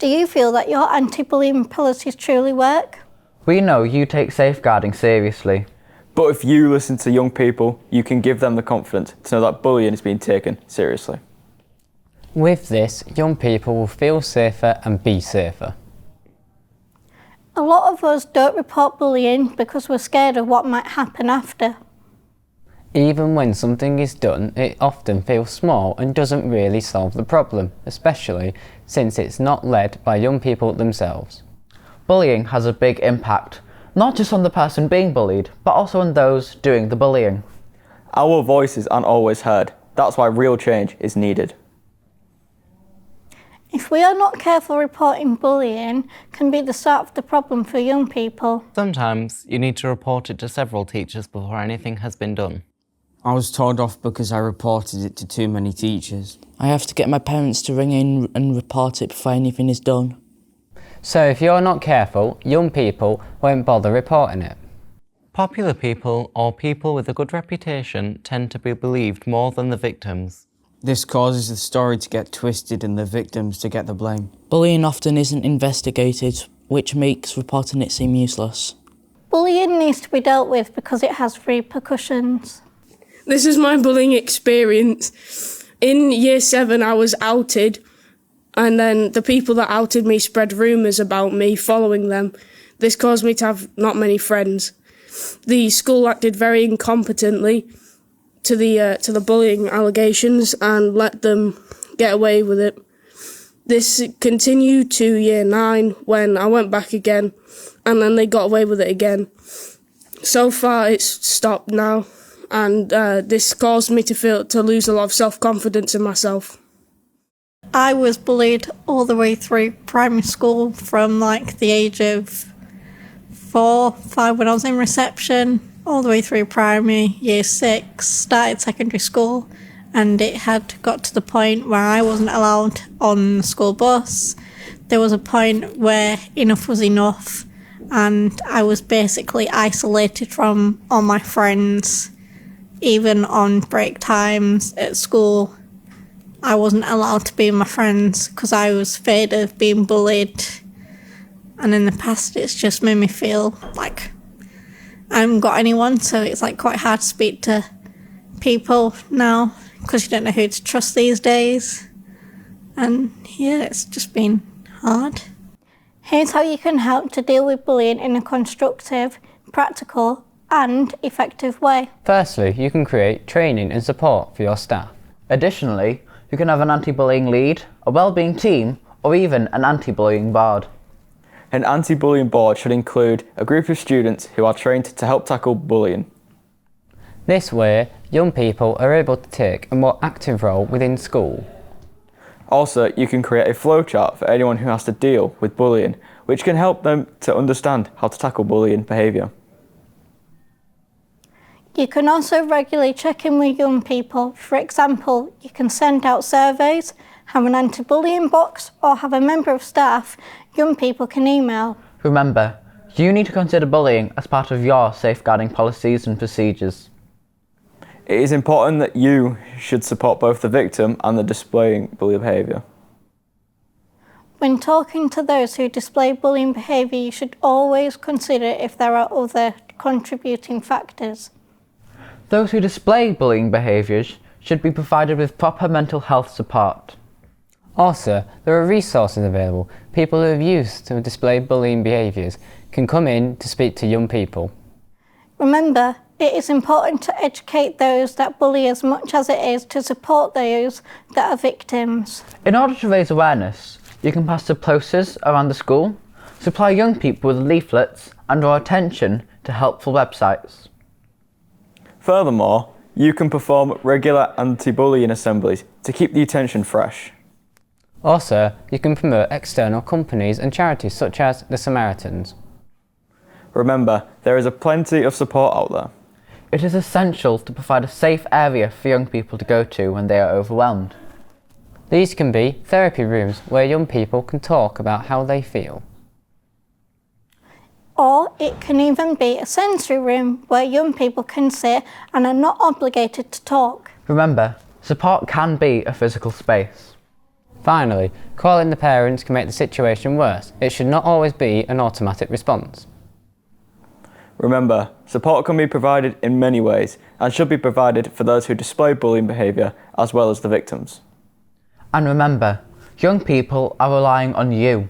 Do you feel that your anti-bullying policies truly work? We know you take safeguarding seriously. But if you listen to young people, you can give them the confidence to know that bullying is being taken seriously. With this, young people will feel safer and be safer. A lot of us don't report bullying because we're scared of what might happen after. Even when something is done, it often feels small and doesn't really solve the problem, especially since it's not led by young people themselves. Bullying has a big impact, not just on the person being bullied, but also on those doing the bullying. Our voices aren't always heard. That's why real change is needed. If we are not careful, reporting bullying can be the start of the problem for young people. Sometimes you need to report it to several teachers before anything has been done. I was told off because I reported it to too many teachers. I have to get my parents to ring in and report it before anything is done. So if you're not careful, young people won't bother reporting it. Popular people or people with a good reputation tend to be believed more than the victims. This causes the story to get twisted and the victims to get the blame. Bullying often isn't investigated, which makes reporting it seem useless. Bullying needs to be dealt with because it has repercussions. This is my bullying experience. In year 7, I was outed, and then the people that outed me spread rumours about me following them. This caused me to have not many friends. The school acted very incompetently to the bullying allegations and let them get away with it. This continued to year 9 when I went back again, and then they got away with it again. So far it's stopped now, and this caused me to lose a lot of self-confidence in myself. I was bullied all the way through primary school from the age of 4, 5 when I was in reception, all the way through primary, year 6, started secondary school, and it had got to the point where I wasn't allowed on the school bus. There was a point where enough was enough, and I was basically isolated from all my friends. Even on break times at school, I wasn't allowed to be with my friends because I was afraid of being bullied. And in the past, it's just made me feel like I haven't got anyone, so it's quite hard to speak to people now because you don't know who to trust these days. And yeah, it's just been hard. Here's how you can help to deal with bullying in a constructive, practical and effective way. Firstly, you can create training and support for your staff. Additionally, you can have an anti-bullying lead, a wellbeing team, or even an anti-bullying board. An anti-bullying board should include a group of students who are trained to help tackle bullying. This way, young people are able to take a more active role within school. Also, you can create a flowchart for anyone who has to deal with bullying, which can help them to understand how to tackle bullying behaviour. You can also regularly check in with young people. For example, you can send out surveys, have an anti-bullying box, or have a member of staff young people can email. Remember, you need to consider bullying as part of your safeguarding policies and procedures. It is important that you should support both the victim and the displaying bully behaviour. When talking to those who display bullying behaviour, you should always consider if there are other contributing factors. Those who display bullying behaviours should be provided with proper mental health support. Also, there are resources available. People who have used to display bullying behaviours can come in to speak to young people. Remember, it is important to educate those that bully as much as it is to support those that are victims. In order to raise awareness, you can pass the posters around the school, supply young people with leaflets, and draw attention to helpful websites. Furthermore, you can perform regular anti-bullying assemblies to keep the attention fresh. Also, you can promote external companies and charities such as the Samaritans. Remember, there is plenty of support out there. It is essential to provide a safe area for young people to go to when they are overwhelmed. These can be therapy rooms where young people can talk about how they feel. Or it can even be a sensory room where young people can sit and are not obligated to talk. Remember, support can be a physical space. Finally, calling the parents can make the situation worse. It should not always be an automatic response. Remember, support can be provided in many ways and should be provided for those who display bullying behaviour as well as the victims. And remember, young people are relying on you